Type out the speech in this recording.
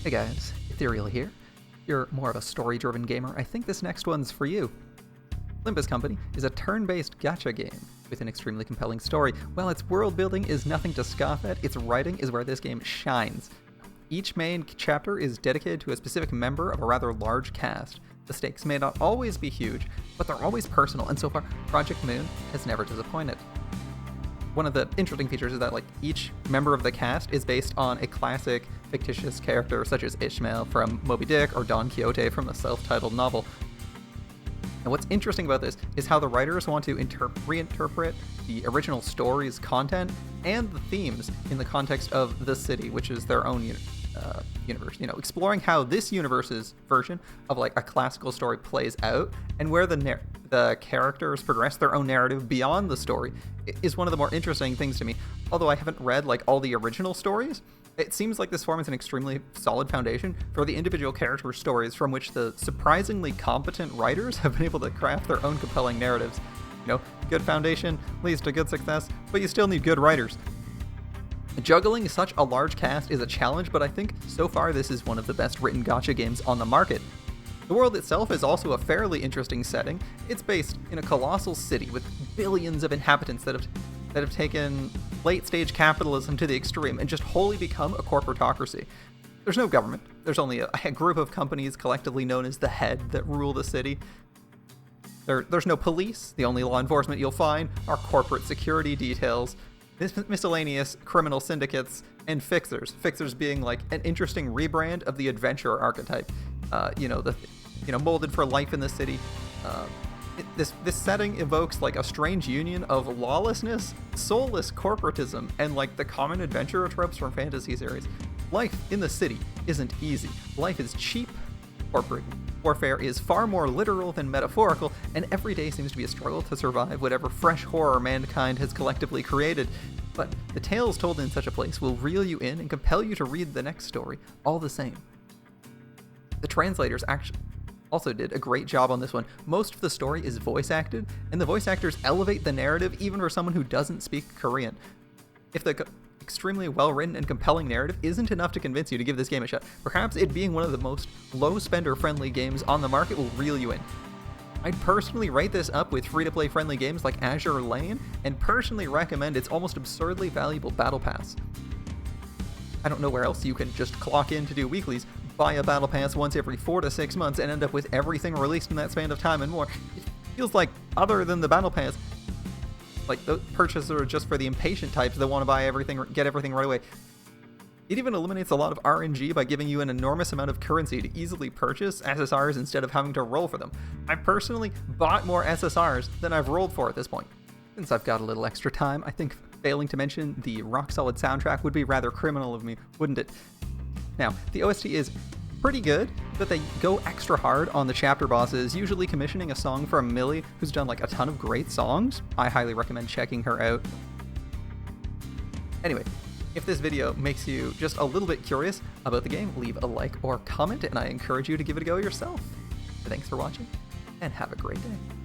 Hey guys, Ethereal here. If you're more of a story-driven gamer, I think this next one's for you. Limbus Company is a turn-based gacha game with an extremely compelling story. While its world building is nothing to scoff at, its writing is where this game shines. Each main chapter is dedicated to a specific member of a rather large cast. The stakes may not always be huge, but they're always personal, and so far, Project Moon has never disappointed. One of the interesting features is that each member of the cast is based on a classic fictitious character such as Ishmael from Moby Dick or Don Quixote from the self-titled novel. And what's interesting about this is how the writers want to reinterpret the original story's content and the themes in the context of the city, which is their own universe. Exploring how this universe's version of a classical story plays out and where the characters progress their own narrative beyond the story is one of the more interesting things to me. Although I haven't read all the original stories, it seems like this forms an extremely solid foundation for the individual character stories from which the surprisingly competent writers have been able to craft their own compelling narratives. Good foundation leads to good success, but you still need good writers. Juggling such a large cast is a challenge, but I think so far this is one of the best written gacha games on the market. The world itself is also a fairly interesting setting. It's based in a colossal city with billions of inhabitants that have taken late-stage capitalism to the extreme and just wholly become a corporatocracy. There's no government. There's only a group of companies collectively known as the Head that rule the city. There's no police. The only law enforcement you'll find are corporate security details, miscellaneous criminal syndicates, and fixers. Fixers being an interesting rebrand of the adventurer archetype. Molded for life in the city. This setting evokes a strange union of lawlessness, soulless corporatism, and the common adventurer tropes from fantasy series. Life in the city isn't easy. Life is cheap. Corporate warfare is far more literal than metaphorical, and every day seems to be a struggle to survive whatever fresh horror mankind has collectively created. But the tales told in such a place will reel you in and compel you to read the next story all the same. The translators actually also did a great job on this one. Most of the story is voice acted, and the voice actors elevate the narrative even for someone who doesn't speak Korean. If the extremely well-written and compelling narrative isn't enough to convince you to give this game a shot, perhaps it being one of the most low-spender-friendly games on the market will reel you in. I'd personally rate this up with free-to-play friendly games like Azure Lane, and personally recommend its almost absurdly valuable Battle Pass. I don't know where else you can just clock in to do weeklies, buy a Battle Pass once every 4 to 6 months, and end up with everything released in that span of time and more. It feels like, other than the Battle Pass, the purchases are just for the impatient types that want to buy everything, get everything right away. It even eliminates a lot of RNG by giving you an enormous amount of currency to easily purchase SSRs instead of having to roll for them. I've personally bought more SSRs than I've rolled for at this point. Since I've got a little extra time, I think failing to mention the rock-solid soundtrack would be rather criminal of me, wouldn't it? Now, the OST is pretty good, but they go extra hard on the chapter bosses, usually commissioning a song from Millie, who's done a ton of great songs. I highly recommend checking her out. Anyway, if this video makes you just a little bit curious about the game, leave a like or comment, and I encourage you to give it a go yourself. Thanks for watching, and have a great day.